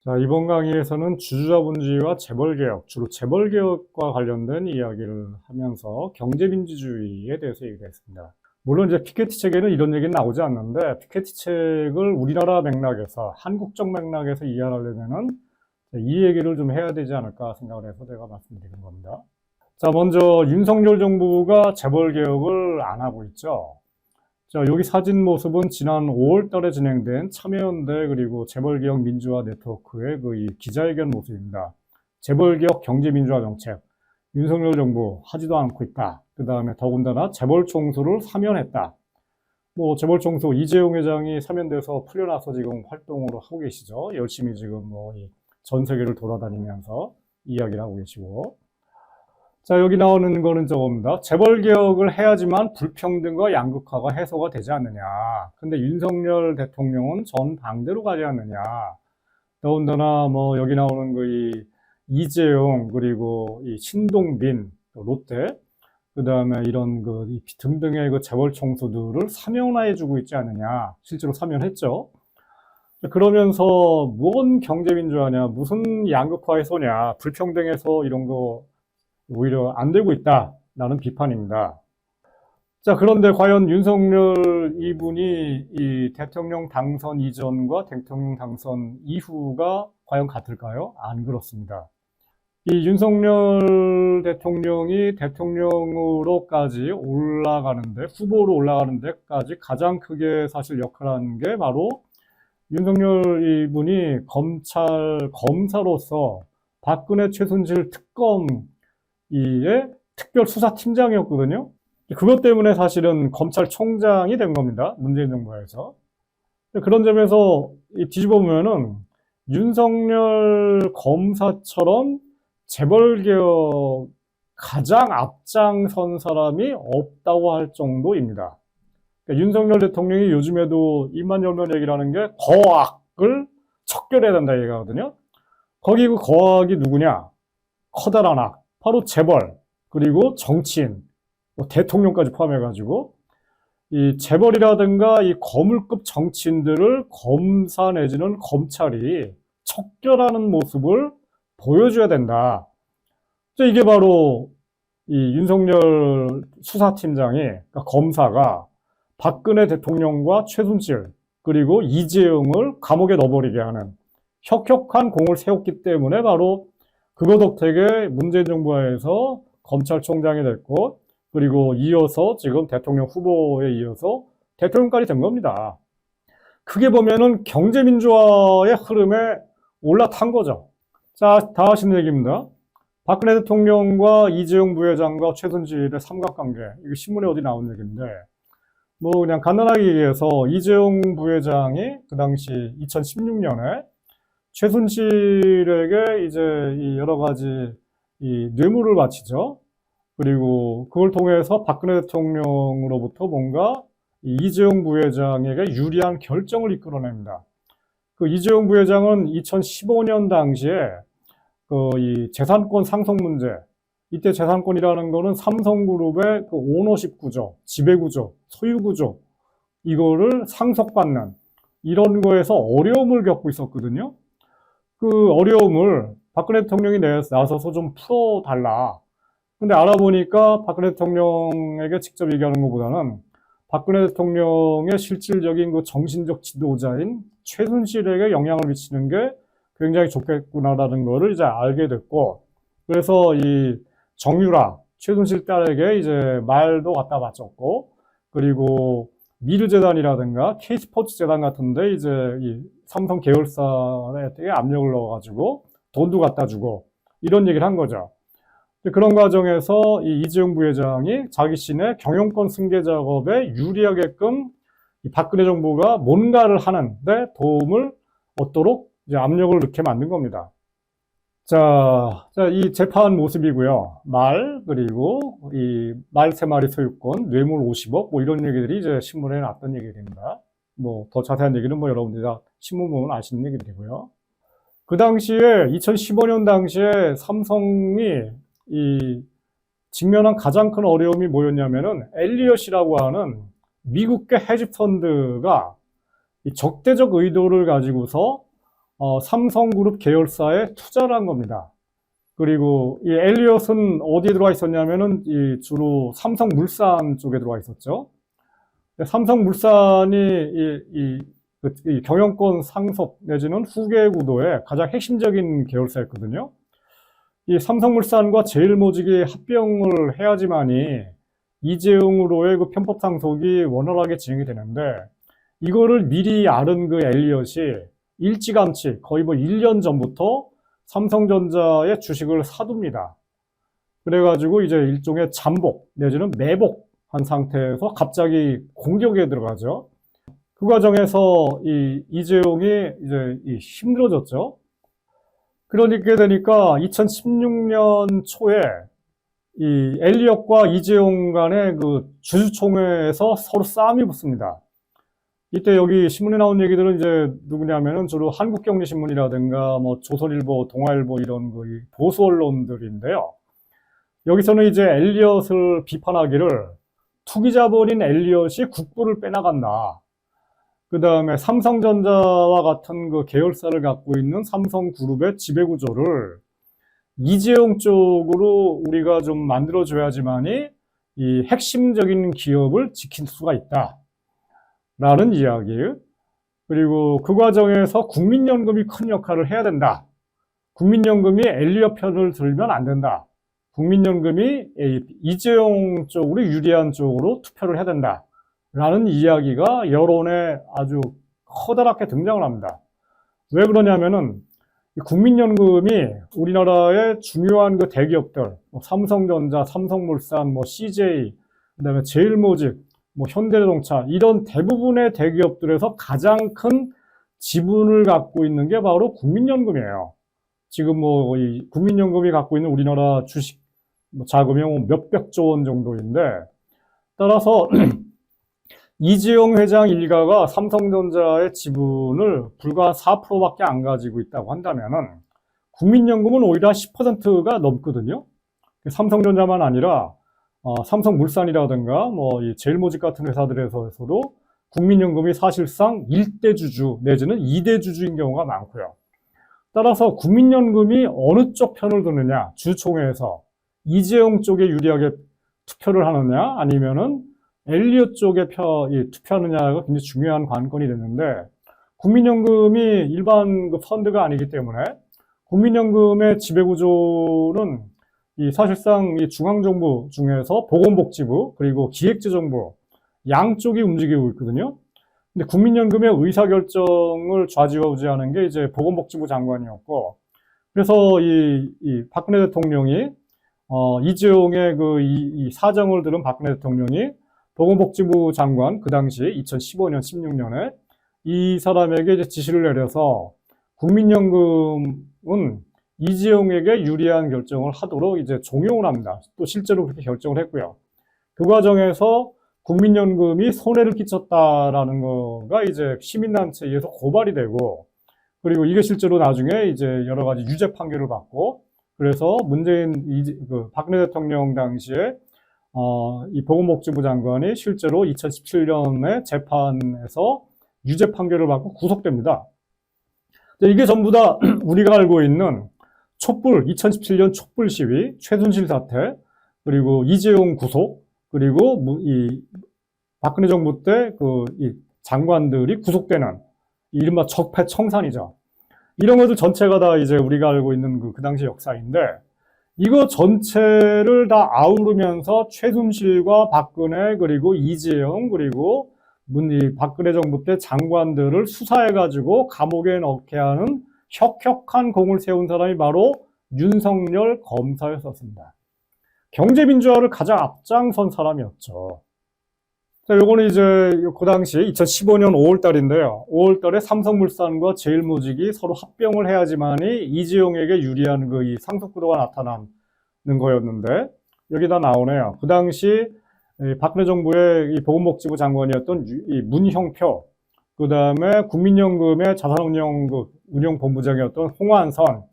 자, 이번 강의에서는 주주자본주의와 재벌개혁, 주로 재벌개혁과 관련된 이야기를 하면서 경제민주주의에 대해서 얘기했습니다. 물론 이제 피케티 책에는 이런 얘기는 나오지 않는데, 피케티 책을 우리나라 맥락에서, 한국적 맥락에서 이해하려면은 이 얘기를 좀 해야 되지 않을까 생각을 해서 제가 말씀드리는 겁니다. 자, 먼저 윤석열 정부가 재벌개혁을 안 하고 있죠. 자, 여기 사진 모습은 지난 5월 달에 진행된 참여연대 그리고 재벌개혁 민주화 네트워크의 그 기자회견 모습입니다. 재벌개혁 경제민주화 정책, 윤석열 정부 하지도 않고 있다. 그 다음에 더군다나 재벌총수를 사면했다. 뭐 재벌총수 이재용 회장이 사면돼서 풀려나서 지금 활동을 하고 계시죠. 열심히 지금 뭐 전 세계를 돌아다니면서 이야기를 하고 계시고. 자, 여기 나오는 거는 저겁니다. 재벌개혁을 해야지만 불평등과 양극화가 해소가 되지 않느냐. 근데 윤석열 대통령은 전방대로 가지 않느냐. 더군다나 뭐 여기 나오는 그 이재용 그리고 이 신동빈, 롯데, 그 다음에 이런 그 등등의 그 재벌 총수들을 사면화해주고 있지 않느냐. 실제로 사면했죠. 그러면서 뭔 경제민주화냐, 무슨 양극화 해소냐, 불평등 해소 이런 거 오히려 안 되고 있다라는 비판입니다. 자, 그런데 과연 윤석열 이분이 이 대통령 당선 이전과 대통령 당선 이후가 과연 같을까요? 안 그렇습니다. 이 윤석열 대통령이 대통령으로까지 올라가는데, 후보로 올라가는 데까지 가장 크게 사실 역할한 게 바로 윤석열 이분이 검사로서 박근혜 최순실 특검의 특별수사팀장이었거든요. 그것 때문에 사실은 검찰총장이 된 겁니다. 문재인 정부에서. 그런 점에서 뒤집어 보면은 윤석열 검사처럼 재벌개혁 가장 앞장선 사람이 없다고 할 정도입니다. 그러니까 윤석열 대통령이 요즘에도 입만 열면 얘기를 하는 게 거악을 척결해야 된다 얘기하거든요. 거기 그 거악이 누구냐? 커다란 악. 바로 재벌, 그리고 정치인, 뭐 대통령까지 포함해가지고, 이 재벌이라든가 이 거물급 정치인들을 검사 내지는 검찰이 척결하는 모습을 보여줘야 된다. 이게 바로 이 윤석열 수사팀장이, 그러니까 검사가 박근혜 대통령과 최순실, 그리고 이재용을 감옥에 넣어버리게 하는 혁혁한 공을 세웠기 때문에 바로 그거 덕택에 문재인 정부에서 검찰총장이 됐고, 그리고 이어서 지금 대통령 후보에 이어서 대통령까지 된 겁니다. 크게 보면은 경제민주화의 흐름에 올라탄 거죠. 자, 다 아시는 얘기입니다. 박근혜 대통령과 이재용 부회장과 최순실의 삼각관계, 이거 신문에 어디 나온 얘기인데, 뭐 그냥 간단하게 얘기해서 이재용 부회장이 그 당시 2016년에 최순실에게 이제 이 여러 가지 이 뇌물을 바치죠. 그리고 그걸 통해서 박근혜 대통령으로부터 뭔가 이재용 부회장에게 유리한 결정을 이끌어냅니다. 그 이재용 부회장은 2015년 당시에 그 이 재산권 상속 문제, 이때 재산권이라는 거는 삼성그룹의 그 오너십 구조, 지배 구조, 소유 구조, 이거를 상속받는 이런 거에서 어려움을 겪고 있었거든요. 그 어려움을 박근혜 대통령이 나서서 좀 풀어달라. 근데 알아보니까 박근혜 대통령에게 직접 얘기하는 것보다는 박근혜 대통령의 실질적인 그 정신적 지도자인 최순실에게 영향을 미치는 게 굉장히 좋겠구나라는 거를 이제 알게 됐고, 그래서 이 정유라, 최순실 딸에게 이제 말도 갖다 바쳤고, 그리고 미르재단이라든가 K스포츠재단 같은데 이제 이 삼성 계열사에 압력을 넣어가지고 돈도 갖다 주고 이런 얘기를 한 거죠. 그런 과정에서 이 이재용 부회장이 자기 신의 경영권 승계 작업에 유리하게끔 이 박근혜 정부가 뭔가를 하는데 도움을 얻도록 이제 압력을 넣게 만든 겁니다. 자, 이 재판 모습이고요. 말, 그리고 이 말 3마리 소유권, 뇌물 50억, 뭐 이런 얘기들이 이제 신문에 났던 얘기들입니다. 뭐 더 자세한 얘기는 뭐 여러분들이 다 신문 보면 아시는 얘기들이고요. 그 당시에 2015년 당시에 삼성이 이 직면한 가장 큰 어려움이 뭐였냐면은 엘리엇이라고 하는 미국계 헤지 펀드가 이 적대적 의도를 가지고서 삼성그룹 계열사에 투자를 한 겁니다. 그리고 이 엘리엇은 어디에 들어와 있었냐면은 주로 삼성물산 쪽에 들어와 있었죠. 삼성물산이 이 경영권 상속 내지는 후계 구도의 가장 핵심적인 계열사였거든요. 이 삼성물산과 제일모직이 합병을 해야지만이 이재용으로의 그 편법 상속이 원활하게 진행이 되는데, 이거를 미리 아는 그 엘리엇이 일찌감치 거의 뭐 1년 전부터 삼성전자의 주식을 사둡니다. 그래가지고 이제 일종의 잠복 내지는 매복한 상태에서 갑자기 공격에 들어가죠. 그 과정에서 이재용이 이제 힘들어졌죠. 그러니까 되니까 2016년 초에 이 엘리엇과 이재용 간의 그 주주총회에서 서로 싸움이 붙습니다. 이때 여기 신문에 나온 얘기들은 이제 누구냐면은 주로 한국경제신문이라든가 뭐 조선일보, 동아일보 이런 그 보수 언론들인데요. 여기서는 이제 엘리엇을 비판하기를 투기자본인 엘리엇이 국부를 빼나간다. 그 다음에 삼성전자와 같은 그 계열사를 갖고 있는 삼성그룹의 지배구조를 이재용 쪽으로 우리가 좀 만들어줘야지만이 이 핵심적인 기업을 지킬 수가 있다. 라는 이야기. 그리고 그 과정에서 국민연금이 큰 역할을 해야 된다. 국민연금이 엘리엇 편을 들면 안 된다. 국민연금이 이재용 쪽으로 유리한 쪽으로 투표를 해야 된다. 라는 이야기가 여론에 아주 커다랗게 등장을 합니다. 왜 그러냐면은 국민연금이 우리나라의 중요한 그 대기업들, 뭐 삼성전자, 삼성물산, 뭐 CJ, 그다음에 제일모직, 뭐 현대자동차 이런 대부분의 대기업들에서 가장 큰 지분을 갖고 있는 게 바로 국민연금이에요. 지금 뭐 이 국민연금이 갖고 있는 우리나라 주식 자금이 몇백조 원 정도인데, 따라서 이재용 회장 일가가 삼성전자의 지분을 불과 4%밖에 안 가지고 있다고 한다면은 국민연금은 오히려 10%가 넘거든요. 삼성전자만 아니라 삼성물산이라든가 뭐 이 제일모직 같은 회사들에서도 국민연금이 사실상 1대 주주 내지는 2대 주주인 경우가 많고요. 따라서 국민연금이 어느 쪽 편을 드느냐, 주총회에서 이재용 쪽에 유리하게 투표를 하느냐 아니면은 엘리엇 쪽에 투표하느냐가 굉장히 중요한 관건이 됐는데, 국민연금이 일반 그 펀드가 아니기 때문에 국민연금의 지배구조는 사실상 이 중앙정부 중에서 보건복지부 그리고 기획재정부 양쪽이 움직이고 있거든요. 근데 국민연금의 의사결정을 좌지우지하는 게 이제 보건복지부 장관이었고, 그래서 이 박근혜 대통령이 이재용의 이 사정을 들은 박근혜 대통령이 보건복지부 장관, 그 당시 2015년, 16년에 이 사람에게 이제 지시를 내려서 국민연금은 이재용에게 유리한 결정을 하도록 이제 종용을 합니다. 또 실제로 그렇게 결정을 했고요. 그 과정에서 국민연금이 손해를 끼쳤다라는 거가 이제 시민단체에 의해서 고발이 되고, 그리고 이게 실제로 나중에 이제 여러 가지 유죄 판결을 받고, 그래서 박근혜 대통령 당시에 이 보건복지부 장관이 실제로 2017년에 재판에서 유죄 판결을 받고 구속됩니다. 이게 전부 다 우리가 알고 있는 2017년 촛불 시위, 최순실 사태, 그리고 이재용 구속, 그리고 이 박근혜 정부 때 이 장관들이 구속되는 이른바 적폐청산이죠. 이런 것들 전체가 다 이제 우리가 알고 있는 그 당시 역사인데, 이거 전체를 다 아우르면서 최순실과 박근혜 그리고 이재용 그리고 박근혜 정부 때 장관들을 수사해가지고 감옥에 넣게 하는 혁혁한 공을 세운 사람이 바로 윤석열 검사였었습니다. 경제민주화를 가장 앞장선 사람이었죠. 요거는 이제 그 당시 2015년 5월 달인데요. 5월 달에 삼성물산과 제일모직이 서로 합병을 해야지만이 이재용에게 유리한 이 상속구도가 나타나는 거였는데, 여기다 나오네요. 그 당시 박근혜 정부의 이 보건복지부 장관이었던 이 문형표, 그 다음에 국민연금의 자산운용본부장이었던 홍완선,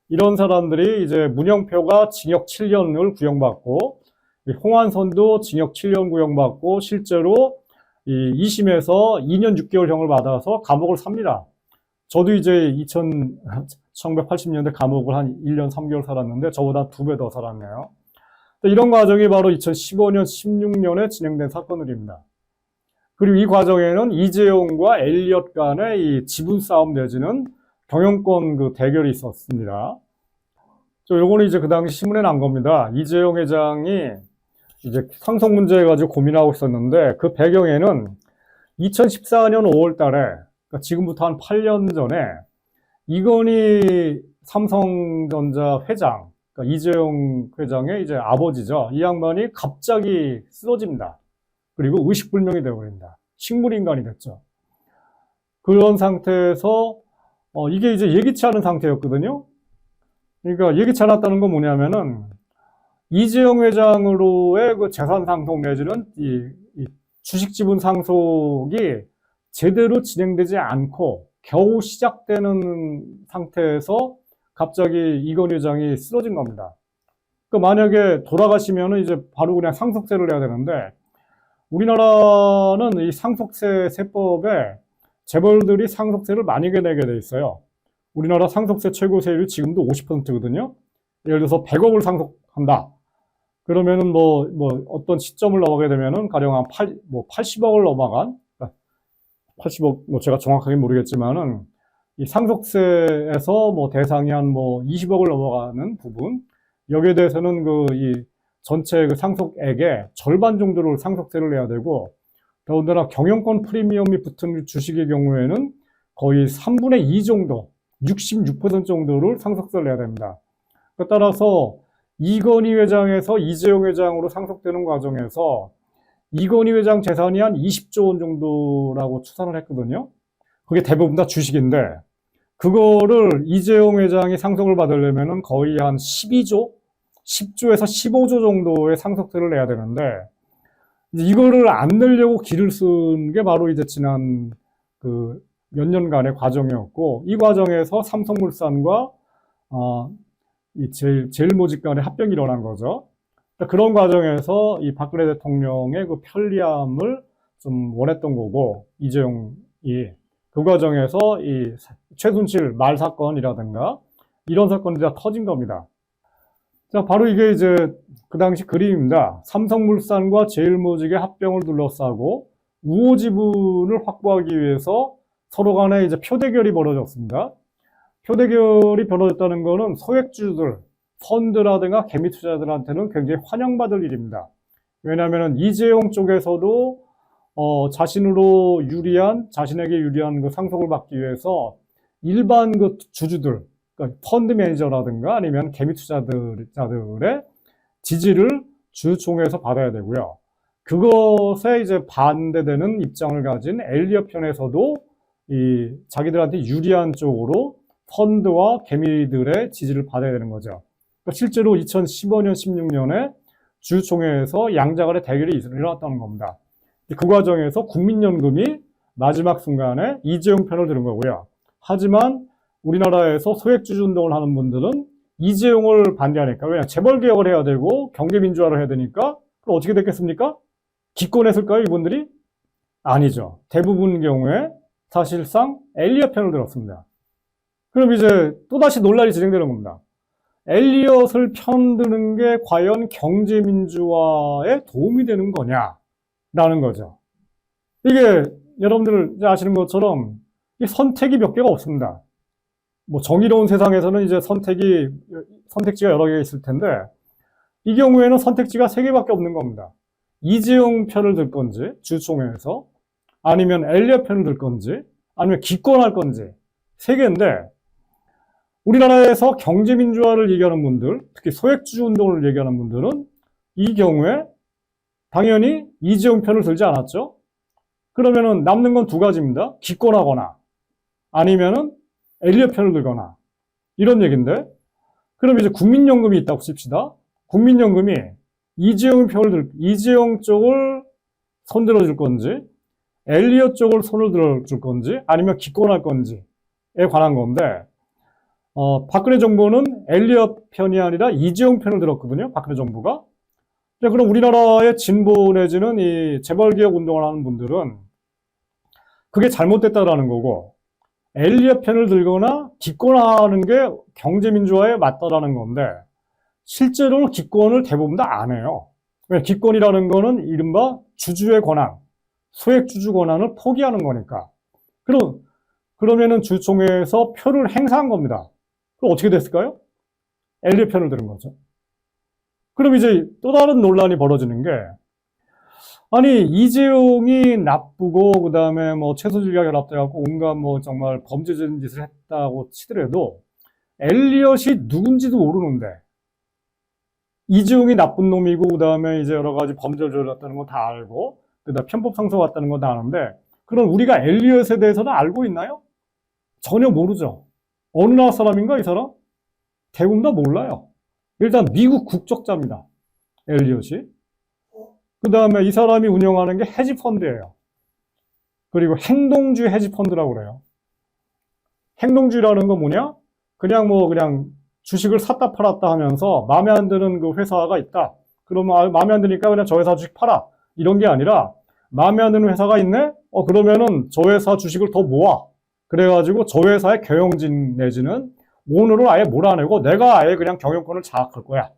이런 사람들이 이제 문형표가 징역 7년을 구형받고, 홍완선도 징역 7년 구형받고 실제로 이 2심에서 2년 6개월형을 받아서 감옥을 삽니다. 저도 이제 1980년대 감옥을 한 1년 3개월 살았는데 저보다 2배 더 살았네요. 이런 과정이 바로 2015년, 16년에 진행된 사건들입니다. 그리고 이 과정에는 이재용과 엘리엇 간의 이 지분 싸움 내지는 경영권 그 대결이 있었습니다. 요거는 이제 그 당시 신문에 난 겁니다. 이재용 회장이 이제 상속 문제 가지고 고민하고 있었는데 그 배경에는 2014년 5월 달에, 그러니까 지금부터 한 8년 전에 이건희 삼성전자 회장, 그러니까 이재용 회장의 이제 아버지죠. 이 양반이 갑자기 쓰러집니다. 그리고 의식불명이 되어버립니다. 식물인간이 됐죠. 그런 상태에서 이게 이제 예기치 않은 상태였거든요. 그러니까 예기치 않았다는 건 뭐냐면은 이재용 회장으로의 그 재산 상속 내지는 이 주식 지분 상속이 제대로 진행되지 않고 겨우 시작되는 상태에서 갑자기 이건희 회장이 쓰러진 겁니다. 그러니까 만약에 돌아가시면은 이제 바로 그냥 상속세를 내야 되는데 우리나라는 이 상속세 세법에 재벌들이 상속세를 많이 내게 돼 있어요. 우리나라 상속세 최고 세율이 지금도 50%거든요. 예를 들어서 100억을 상속한다. 그러면은 뭐 어떤 시점을 넘어가게 되면은 가령 한 80억을 넘어간 80억 제가 정확하게 모르겠지만은 이 상속세에서 대상이 한 20억을 넘어가는 부분 여기에 대해서는 이 전체 그 상속액의 절반 정도를 상속세를 내야 되고 더군다나 경영권 프리미엄이 붙은 주식의 경우에는 거의 3분의 2 정도 66% 정도를 상속세를 내야 됩니다. 따라서 이건희 회장에서 이재용 회장으로 상속되는 과정에서 이건희 회장 재산이 한 20조 원 정도라고 추산을 했거든요. 그게 대부분 다 주식인데 그거를 이재용 회장이 상속을 받으려면 거의 한 10조에서 15조 정도의 상속세를 내야 되는데 이거를 안 내려고 길을 쓴 게 바로 이제 지난 그 몇 년간의 과정이었고 이 과정에서 삼성물산과 이 제일모직 간의 합병이 일어난 거죠. 그런 과정에서 이 박근혜 대통령의 그 편리함을 좀 원했던 거고 이재용이 그 과정에서 이 최순실 말 사건이라든가 이런 사건들이 다 터진 겁니다. 자, 바로 이게 이제 그 당시 그림입니다. 삼성물산과 제일모직의 합병을 둘러싸고 우호 지분을 확보하기 위해서 서로 간에 이제 표대결이 벌어졌습니다. 표대결이 벌어졌다는 거는 소액주주들, 펀드라든가 개미 투자자들한테는 굉장히 환영받을 일입니다. 왜냐하면 이재용 쪽에서도 자신에게 유리한 그 상속을 받기 위해서 일반 그 주주들, 그러니까 펀드 매니저라든가 아니면 개미 투자자들의 지지를 주주총회에서 받아야 되고요. 그것에 이제 반대되는 입장을 가진 엘리엇 편에서도 이 자기들한테 유리한 쪽으로 펀드와 개미들의 지지를 받아야 되는 거죠. 그러니까 실제로 2015년, 16년에 주주총회에서 양자간의 대결이 일어났다는 겁니다. 그 과정에서 국민연금이 마지막 순간에 이재용 편을 들은 거고요. 하지만 우리나라에서 소액주주 운동을 하는 분들은 이재용을 반대하니까 왜냐 재벌개혁을 해야 되고 경제민주화를 해야 되니까 그럼 어떻게 됐겠습니까? 기권했을까요 이분들이? 아니죠. 대부분 경우에 사실상 엘리엇 편을 들었습니다. 그럼 이제 또다시 논란이 진행되는 겁니다. 엘리엇을 편드는 게 과연 경제민주화에 도움이 되는 거냐라는 거죠. 이게 여러분들 아시는 것처럼 이 선택이 몇 개가 없습니다. 정의로운 세상에서는 이제 선택지가 여러 개가 있을 텐데 이 경우에는 선택지가 3개밖에 없는 겁니다. 이재용 편을 들 건지 주주총회에서 아니면 엘리엇 편을 들 건지 아니면 기권할 건지 3개인데 우리나라에서 경제민주화를 얘기하는 분들 특히 소액주주 운동을 얘기하는 분들은 이 경우에 당연히 이재용 편을 들지 않았죠. 그러면은 남는 건 2가지입니다. 기권하거나 아니면은 엘리엇 편을 들거나 이런 얘기인데 그럼 이제 국민연금이 있다고 칩시다. 국민연금이 이재용 쪽을 손들어 줄 건지 엘리엇 쪽을 손을 들어줄 건지 아니면 기권할 건지에 관한 건데 박근혜 정부는 엘리엇 편이 아니라 이재용 편을 들었거든요. 박근혜 정부가. 그럼 우리나라의 진보 내지는 이 재벌개혁 운동을 하는 분들은 그게 잘못됐다라는 거고 엘리엇 편을 들거나 기권하는 게 경제민주화에 맞다라는 건데 실제로는 기권을 대부분 다 안 해요. 기권이라는 거는 이른바 주주의 권한, 소액 주주 권한을 포기하는 거니까. 그러면은 주총회에서 표를 행사한 겁니다. 그럼 어떻게 됐을까요? 엘리엇 편을 들은 거죠. 그럼 이제 또 다른 논란이 벌어지는 게, 아니, 이재용이 나쁘고, 그 다음에 뭐 최소질과 결합돼갖고 온갖 뭐 정말 범죄적인 짓을 했다고 치더라도, 엘리엇이 누군지도 모르는데, 이재용이 나쁜 놈이고, 그 다음에 이제 여러 가지 범죄를 저질렀다는 거 다 알고, 그 다음에 편법 상소 같다는 거 다 아는데, 그럼 우리가 엘리엇에 대해서는 알고 있나요? 전혀 모르죠. 어느 나라 사람인가, 이 사람? 대부분 다 몰라요. 일단 미국 국적자입니다. 엘리엇이. 그 다음에 이 사람이 운영하는 게 헤지펀드예요. 그리고 행동주의 헤지펀드라고 그래요. 행동주의라는 건 뭐냐? 그냥 주식을 샀다 팔았다 하면서 마음에 안 드는 그 회사가 있다. 그러면 마음에 안 드니까 그냥 저 회사 주식 팔아. 이런 게 아니라 마음에 안 드는 회사가 있네? 그러면은 저 회사 주식을 더 모아. 그래가지고 저 회사의 경영진 내지는 오너를 아예 몰아내고 내가 아예 그냥 경영권을 장악할 거야.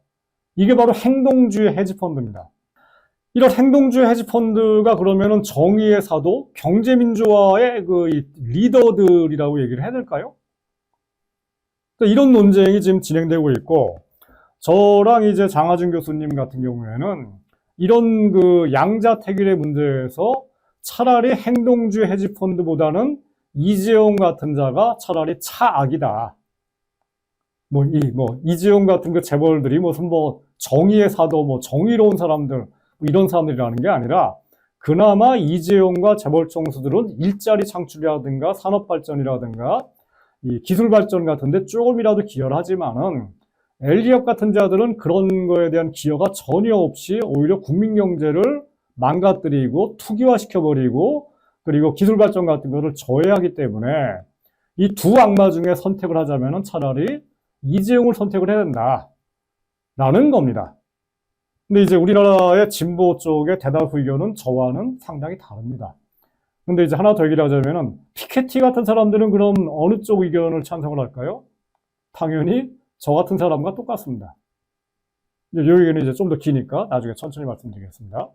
이게 바로 행동주의 헤지펀드입니다. 이런 행동주의 헤지펀드가 그러면은 정의의 사도, 경제민주화의 그 리더들이라고 얘기를 해야 될까요? 이런 논쟁이 지금 진행되고 있고, 저랑 이제 장하준 교수님 같은 경우에는 이런 그 양자택일의 문제에서 차라리 행동주의 헤지펀드보다는 이재용 같은 자가 차라리 차악이다. 이재용 같은 그 재벌들이 무슨 정의의 사도, 정의로운 사람들, 이런 사람들이라는 게 아니라 그나마 이재용과 재벌 총수들은 일자리 창출이라든가 산업발전이라든가 이 기술발전 같은데 조금이라도 기여를 하지만은 엘리엇 같은 자들은 그런 거에 대한 기여가 전혀 없이 오히려 국민 경제를 망가뜨리고 투기화시켜버리고 그리고 기술발전 같은 거를 저해하기 때문에 이 두 악마 중에 선택을 하자면은 차라리 이재용을 선택을 해야 된다라는 겁니다. 근데 이제 우리나라의 진보 쪽의 대다수 의견은 저와는 상당히 다릅니다. 근데 이제 하나 더 얘기를 하자면은 피케티 같은 사람들은 그럼 어느 쪽 의견을 찬성을 할까요? 당연히 저 같은 사람과 똑같습니다. 이 의견이 이제 좀 더 기니까 나중에 천천히 말씀드리겠습니다.